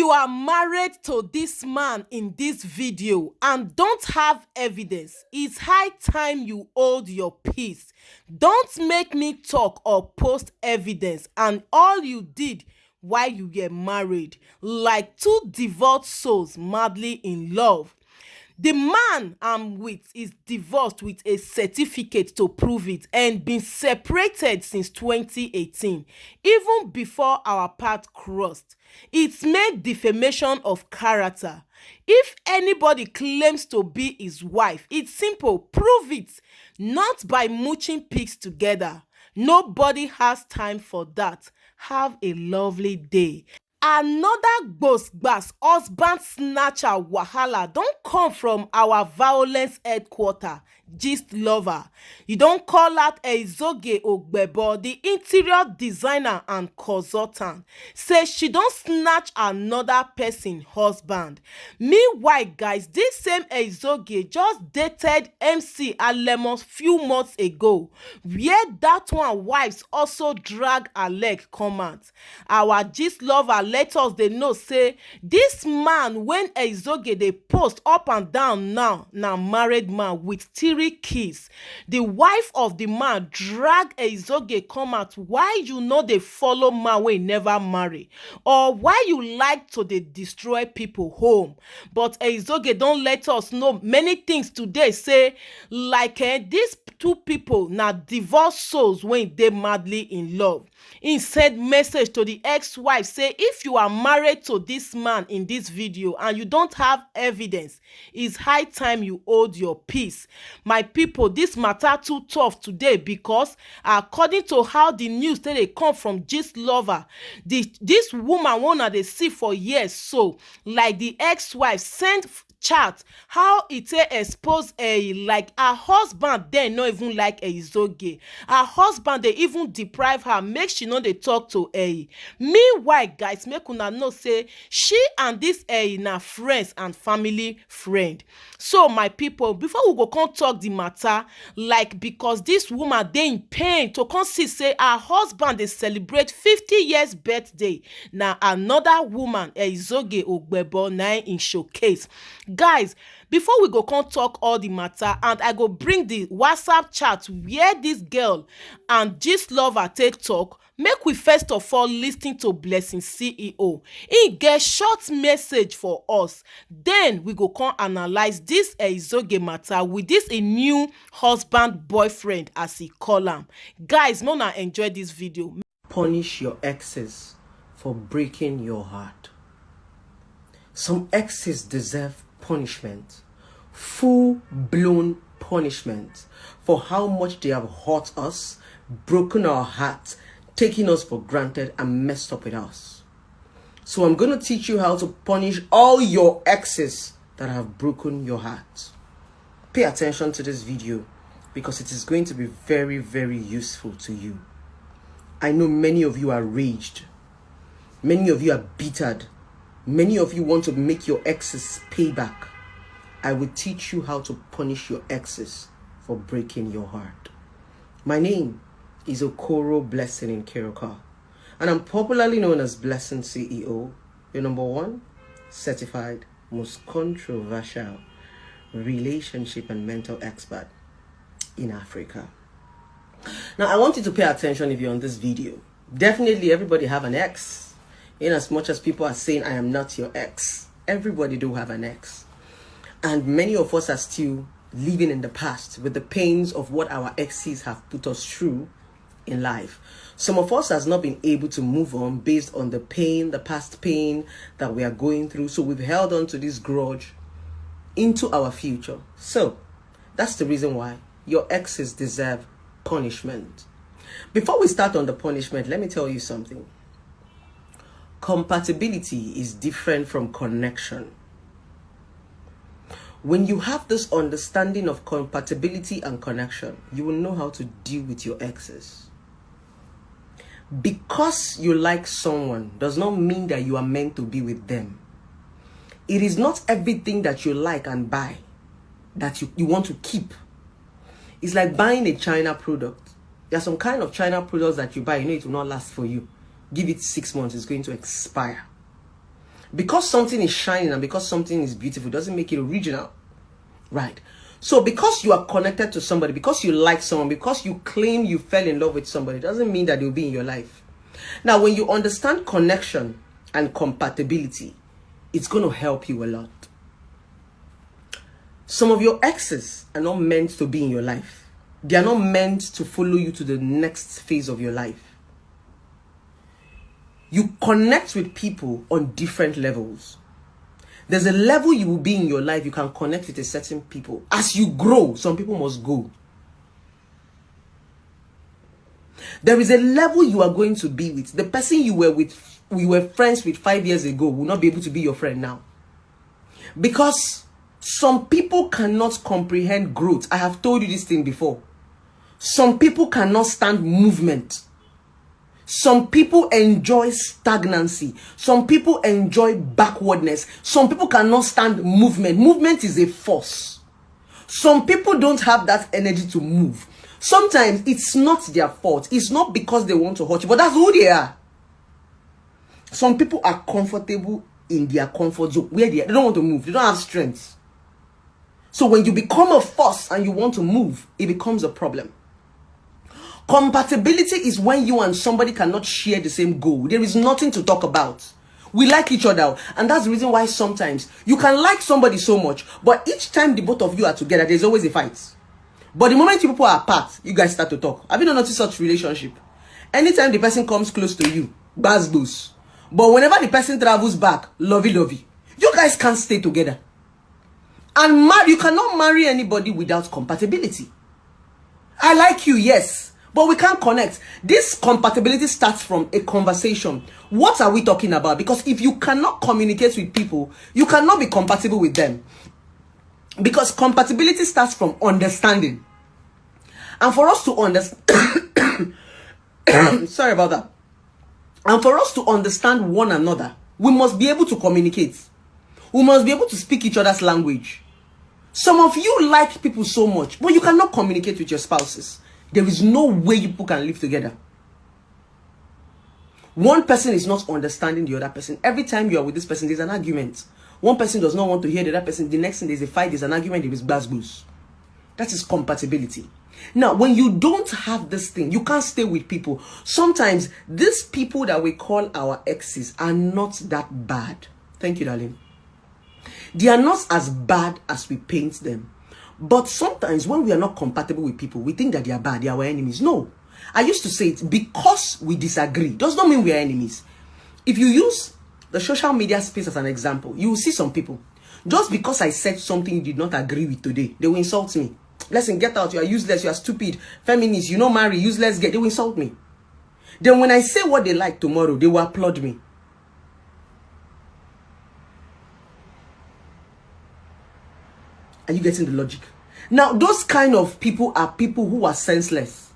you are married to this man in this video and don't have evidence, it's high time you hold your peace. Don't make me talk or post evidence and all you did while you were married, like two divorced souls madly in love. The man I'm with is divorced with a certificate to prove it and been separated since 2018, even before our path crossed. It's made defamation of character. If anybody claims to be his wife, it's simple, prove it, not by mooching pics together. Nobody has time for that. Have a lovely day. Another gbos husband snatcher wahala don come from our violence headquarter, Gist Lover. You don call out Ezoge Ogbebo, the interior designer and consultant, say she don snatch another person husband. Meanwhile, guys, this same Ezoge just dated MC Alemo few months ago, where that one wives also drag her leg come out. Our Gist Lover let us dey know say this man when Ezoge dey post up and down now na married man with 3 kids. The wife of the man drag Ezoge come out. Why you no dey follow man wey never marry, or why you like to dey destroy people home? But Ezoge don let us know many things today, say like these two people na divorced souls wey dey madly in love. He send message to the ex-wife say if you are married to this man in this video and you don't have evidence, it's high time you hold your peace. My people, this matter too tough today because according to how the news dey come from Gist Lover, this woman wanna dey see for years, so like the ex-wife send chat how e take expose like her husband then no even like Ezoge. Her husband dey even deprive her make she no dey talk to Meanwhile, guys, make una know say she and this na friends and family friend. So my people, before we go come talk the matter, like because this woman dey in pain to come see say her husband dey celebrate 50 years birthday, na another woman Ezoge Ogbebo na in showcase. Guys, before we go come talk all the matter, and I go bring the WhatsApp chat where this girl and Gist Lover take talk, make we first of all listen to Blessing CEO. He get short message for us, then we go come analyze this Ezoge matter with this a new husband boyfriend as he call am. Guys, no na enjoy this video. Punish your exes for breaking your heart. Some exes deserve punishment, full-blown punishment, for how much they have hurt us, broken our hearts, taking us for granted, and messed up with us. So I'm going to teach you how to punish all your exes that have broken your heart. Pay attention to this video because it is going to be very, very useful to you. I know many of you are raged. Many of you are bittered. Many of you want to make your exes pay back. I will teach you how to punish your exes for breaking your heart. My name is Okoro Blessing in Keroka, and I'm popularly known as Blessing CEO, your #1 certified most controversial relationship and mental expert in Africa. Now, I want you to pay attention if you're on this video. Definitely everybody have an ex. In as much as people are saying I am not your ex, everybody do have an ex. And many of us are still living in the past with the pains of what our exes have put us through in life. Some of us has not been able to move on based on the pain, the past pain that we are going through. So we've held on to this grudge into our future. So that's the reason why your exes deserve punishment. Before we start on the punishment, let me tell you something. Compatibility is different from connection. When you have this understanding of compatibility and connection, you will know how to deal with your exes. Because you like someone does not mean that you are meant to be with them. It is not everything that you like and buy that you want to keep. It's like buying a China product. There are some kind of China products that you buy, you know it will not last for you. Give it 6 months, it's going to expire. Because something is shining and because something is beautiful doesn't make it original. Right? So because you are connected to somebody, because you like someone, because you claim you fell in love with somebody, doesn't mean that they'll be in your life. Now, when you understand connection and compatibility, it's going to help you a lot. Some of your exes are not meant to be in your life. They are not meant to follow you to the next phase of your life. You connect with people on different levels. There's a level you will be in your life, you can connect with a certain people. As you grow, some people must go. There is a level you are going to be with. The person you were friends with 5 years ago will not be able to be your friend now. Because some people cannot comprehend growth. I have told you this thing before. Some people cannot stand movement. Some people enjoy stagnancy. Some people enjoy backwardness. Some people cannot stand movement. Movement is a force. Some people don't have that energy to move. Sometimes it's not their fault. It's not because they want to hurt you, but that's who they are. Some people are comfortable in their comfort zone where they don't want to move. They don't have strength. So when you become a force and you want to move, it becomes a problem. Compatibility is when you and somebody cannot share the same goal. There is nothing to talk about. We like each other, and that's the reason why sometimes you can like somebody so much, but each time the both of you are together, there's always a fight. But the moment you people are apart, you guys start to talk. Have you not noticed such relationship? Anytime the person comes close to you, buzz boost. But whenever the person travels back, lovey-lovey. You guys can't stay together. And you cannot marry anybody without compatibility. I like you, yes, but we can't connect. This compatibility starts from a conversation. What are we talking about? Because if you cannot communicate with people, you cannot be compatible with them. Because compatibility starts from understanding. And for us to understand, sorry about that. And for us to understand one another, we must be able to communicate. We must be able to speak each other's language. Some of you like people so much, but you cannot communicate with your spouses. There is no way you people can live together. One person is not understanding the other person. Every time you are with this person, there's an argument. One person does not want to hear the other person. The next thing, there's a fight, there's an argument, there is buzz. That is compatibility. Now, when you don't have this thing, you can't stay with people. Sometimes, these people that we call our exes are not that bad. Thank you, darling. They are not as bad as we paint them. But sometimes, when we are not compatible with people, we think that they are bad, they are our enemies. No. I used to say it, because we disagree does not mean we are enemies. If you use the social media space as an example, you will see some people, just because I said something you did not agree with today, they will insult me. Listen, get out, you are useless, you are stupid, feminist, you don't marry, useless, they will insult me. Then when I say what they like tomorrow, they will applaud me. Are you getting the logic? Now, those kind of people are people who are senseless.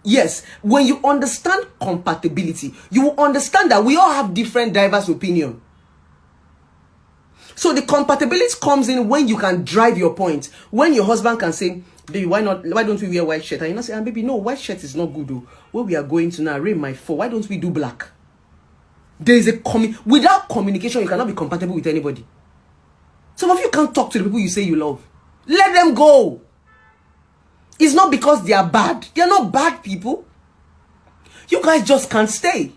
Yes, when you understand compatibility, you will understand that we all have different diverse opinions. So the compatibility comes in when you can drive your point. When your husband can say, baby, why don't we wear white shirt? And you not say, baby, no, white shirt is not good though. Where we are going to now, rain might fall. Why don't we do black? There is without communication, you cannot be compatible with anybody. Some of you can't talk to the people you say you love. Let them go. It's not because they are bad. They are not bad people. You guys just can't stay.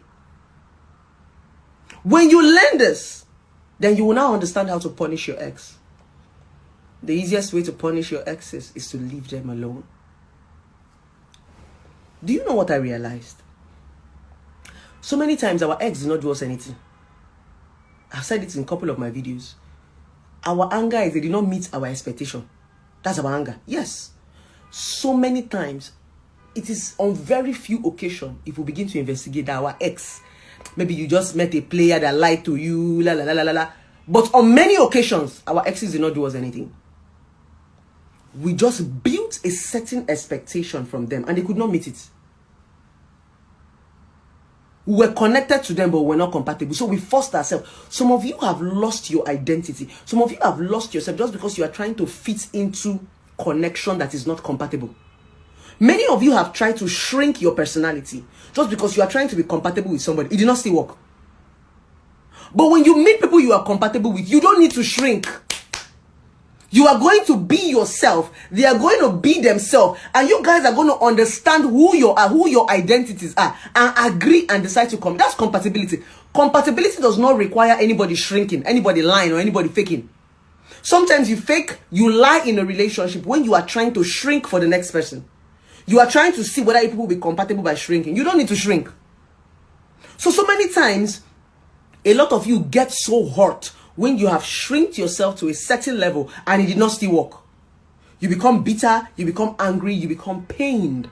When you learn this, then you will now understand how to punish your ex. The easiest way to punish your exes is to leave them alone. Do you know what I realized? So many times our ex did not do us anything. I've said it in a couple of my videos. Our anger is they did not meet our expectation. That's our anger. Yes. So many times, it is on very few occasions, if we begin to investigate our ex, maybe you just met a player that lied to you, la la la la la. But on many occasions, our exes did not do us anything. We just built a certain expectation from them, and they could not meet it. We were connected to them, but we're not compatible. So we forced ourselves. Some of you have lost your identity. Some of you have lost yourself just because you are trying to fit into connection that is not compatible. Many of you have tried to shrink your personality just because you are trying to be compatible with somebody. It did not still work. But when you meet people you are compatible with, you don't need to shrink. You are going to be yourself. They are going to be themselves. And you guys are going to understand who you are, who your identities are, and agree and decide to come. That's compatibility. Compatibility does not require anybody shrinking, anybody lying, or anybody faking. Sometimes you lie in a relationship when you are trying to shrink for the next person. You are trying to see whether people will be compatible by shrinking. You don't need to shrink. So many times, a lot of you get so hurt when you have shrinked yourself to a certain level and it did not still work. You become bitter, you become angry, you become pained.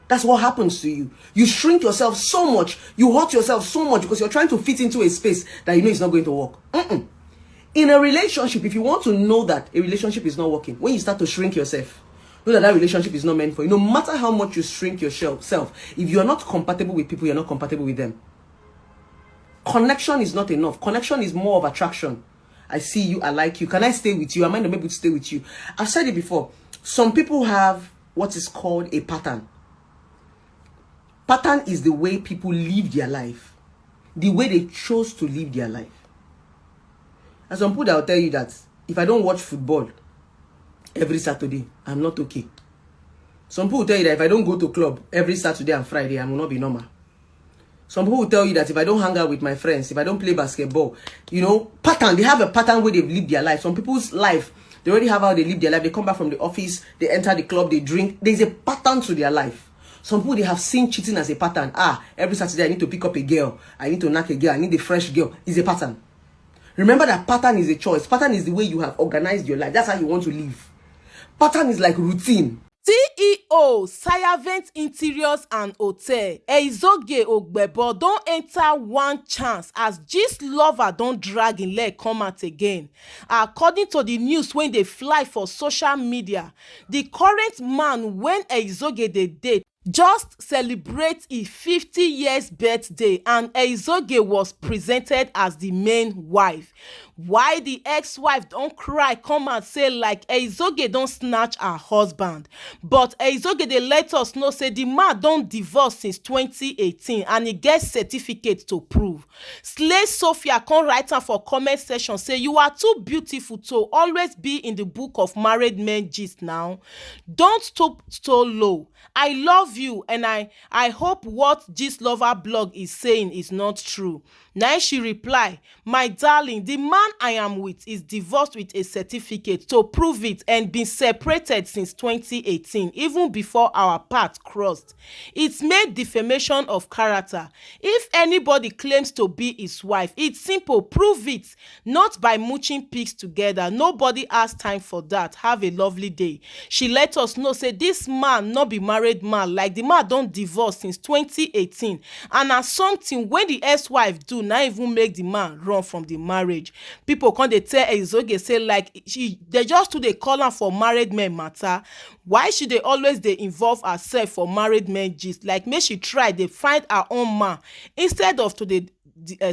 That's what happens to you. You shrink yourself so much, you hurt yourself so much because you're trying to fit into a space that you know it's not going to work. In a relationship, if you want to know that a relationship is not working, when you start to shrink yourself, know that that relationship is not meant for you. No matter how much you shrink yourself, if you are not compatible with people, you're not compatible with them. Connection is not enough. Connection is more of attraction. I see you, I like you. Can I stay with you? Am I not able to stay with you? I've said it before. Some people have what is called a pattern. Pattern is the way people live their life. The way they chose to live their life. And some people that will tell you that if I don't watch football every Saturday, I'm not okay. Some people will tell you that if I don't go to club every Saturday and Friday, I will not be normal. Some people will tell you that if I don't hang out with my friends, if I don't play basketball, pattern. They have a pattern where they've lived their life. Some people's life, they already have how they live their life. They come back from the office, they enter the club, they drink. There's a pattern to their life. Some people, they have seen cheating as a pattern. Every Saturday I need to pick up a girl. I need to knock a girl. I need a fresh girl. It's a pattern. Remember that pattern is a choice. Pattern is the way you have organized your life. That's how you want to live. Pattern is like routine. CEO Sayavent Interiors and Hotel Eizoge Ogbebo don enter one chance as Gistlover don drag im leg come out again. According to the news wey dey fly for social media, the current man wey Eizoge dey date just celebrate his 50 years birthday and Eizoge was presented as the main wife. Why the ex-wife don't cry come and say like Eizoge don't snatch her husband. But Eizoge dey let us know say the man don't divorce since 2018 and he gets certificate to prove. Slay Sophia come write am for comment section say you are too beautiful to always be in the book of married men gist now. Don't stoop so low. I love you and I hope what Gistlover blog is saying is not true. Now she reply, my darling, the man I am with is divorced with a certificate to prove it and been separated since 2018, even before our path crossed. It's made defamation of character. If anybody claims to be his wife, it's simple, prove it. Not by mooching pics together. Nobody has time for that. Have a lovely day. She let us know, say this man not be married man, like the man don't divorce since 2018. And as something when the ex-wife do, not even make the man run from the marriage. People come dey tell Eizoge say like they just do dey call am for married men matter. Why should they always dey involve herself for married men gist? Like make she try dey find her own man instead of to dey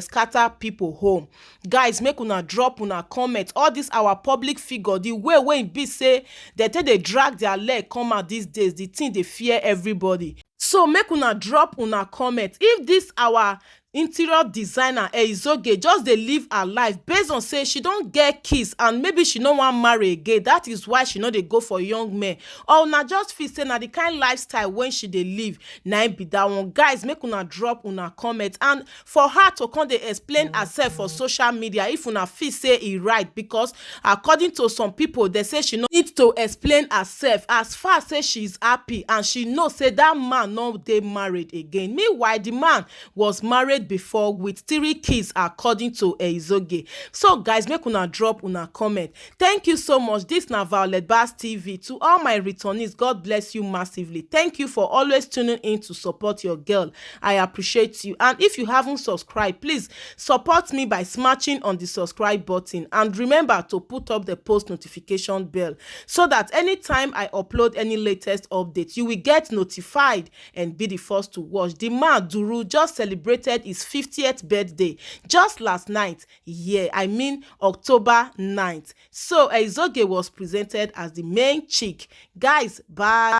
scatter people home. Guys, make una drop una comment. All this our public figure, the way e be say they take dey drag their leg come out these days, the thing dey fear everybody. So make una drop una comment if this our interior designer Eizoge just dey live her life based on say she don get kids and maybe she no wan marry again, that is why she no dey go for young men, or na just feel say na the kind lifestyle wey she dey live na be that one. Guys, make una drop una comment, and for her to come dey explain herself for social media if una feel say e right, because according to some people they say she no need to explain herself as far as say she is happy and she know say that man no dey married again. Meanwhile the man was married before with 3 kids according to Eizoge. So guys, make una drop una comment. Thank you so much. This na Violet Bass TV. To all my returnees, God bless you massively. Thank you for always tuning in to support your girl. I appreciate you. And if you haven't subscribed, please support me by smashing on the subscribe button, and remember to put up the post notification bell so that anytime I upload any latest update you will get notified and be the first to watch. The man Duru just celebrated his 50th birthday just last night. Yeah, I mean October 9th. So Eizoge was presented as the main chick. Guys, bye.